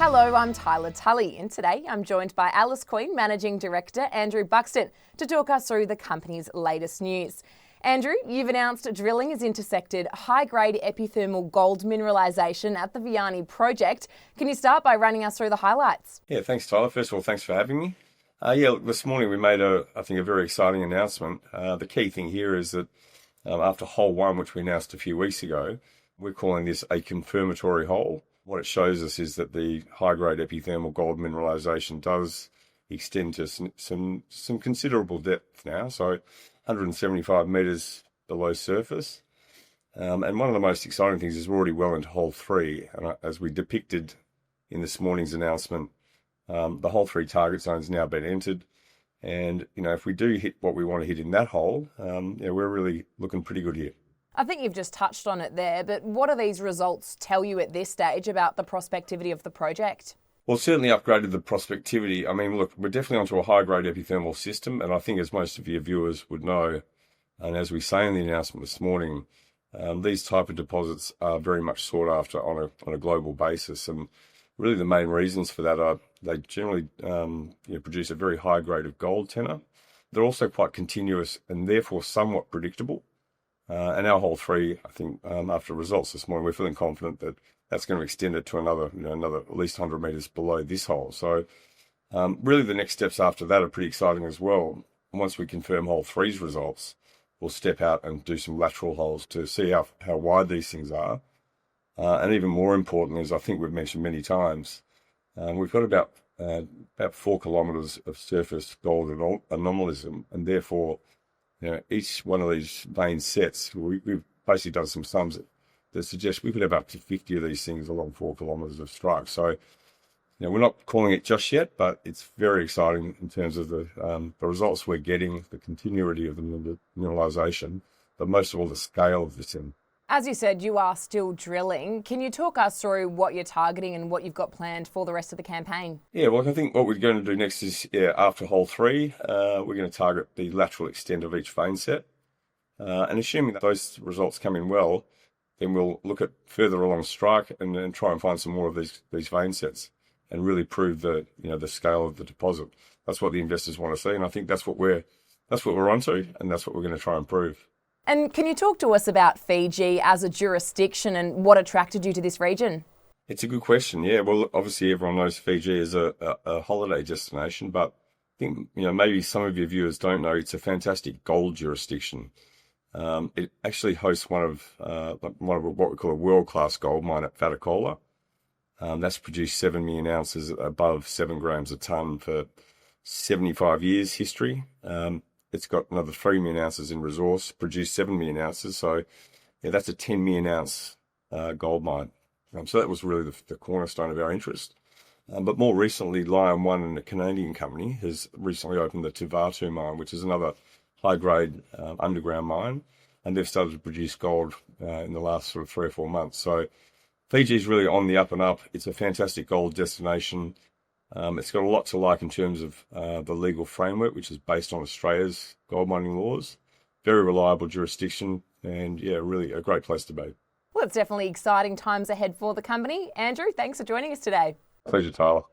Hello, I'm Tylah Tully, and today I'm joined by Alice Queen Managing Director Andrew Buxton to talk us through the company's latest news. Andrew, you've announced drilling has intersected high-grade epithermal gold mineralisation at the Viani project. Can you start by running us through the highlights? Yeah, thanks, Tyler. First of all, thanks for having me. This morning we made a very exciting announcement. The key thing here is that after hole one, which we announced a few weeks ago, we're calling this a confirmatory hole. What it shows us is that the high-grade epithermal gold mineralisation does extend to some considerable depth now, so 175 metres below surface. And one of the most exciting things is we're already well into hole three, and as we depicted in this morning's announcement, the hole three target zone's now been entered. And, if we do hit what we want to hit in that hole, we're really looking pretty good here. I think you've just touched on it there, but what do these results tell you at this stage about the prospectivity of the project? Well, certainly upgraded the prospectivity. I mean, look, we're definitely onto a high-grade epithermal system, and I think as most of your viewers would know, and as we say in the announcement this morning, these type of deposits are very much sought after on a global basis, and really the main reasons for that are they generally produce a very high grade of gold tenor. They're also quite continuous and therefore somewhat predictable. And our hole three, I think, after results this morning, we're feeling confident that that's going to extend it to another at least 100 metres below this hole. So really the next steps after that are pretty exciting as well. And once we confirm hole three's results, we'll step out and do some lateral holes to see how wide these things are. And even more important, as I think we've mentioned many times, we've got about 4 kilometres of surface gold anomalism, and therefore, each one of these vein sets, we've basically done some sums that suggest we could have up to 50 of these things along 4 kilometres of strike. So, we're not calling it just yet, but it's very exciting in terms of the results we're getting, the continuity of the mineralisation, but most of all the scale of this thing. As you said, you are still drilling. Can you talk us through what you're targeting and what you've got planned for the rest of the campaign? Yeah, well, I think what we're going to do next is, after hole three, we're going to target the lateral extent of each vein set. And assuming that those results come in well, then we'll look at further along strike and then try and find some more of these vein sets and really prove the scale of the deposit. That's what the investors want to see, and I think that's what we're onto, and that's what we're going to try and prove. And can you talk to us about Fiji as a jurisdiction and what attracted you to this region? It's a good question. Yeah, well, obviously everyone knows Fiji is a holiday destination, but I think maybe some of your viewers don't know it's a fantastic gold jurisdiction. It actually hosts one of what we call a world-class gold mine at Fatakola. That's produced 7 million ounces above 7 grams a tonne for 75 years history. It's got another 3 million ounces in resource, produced 7 million ounces. So, that's a 10 million ounce gold mine. So that was really the cornerstone of our interest. But more recently, Lion One and a Canadian company has recently opened the Tuvatu mine, which is another high-grade underground mine. And they've started to produce gold in the last sort of 3 or 4 months. So Fiji is really on the up and up. It's a fantastic gold destination. It's got a lot to like in terms of the legal framework, which is based on Australia's gold mining laws. Very reliable jurisdiction and, really a great place to be. Well, it's definitely exciting times ahead for the company. Andrew, thanks for joining us today. Pleasure, Tyler.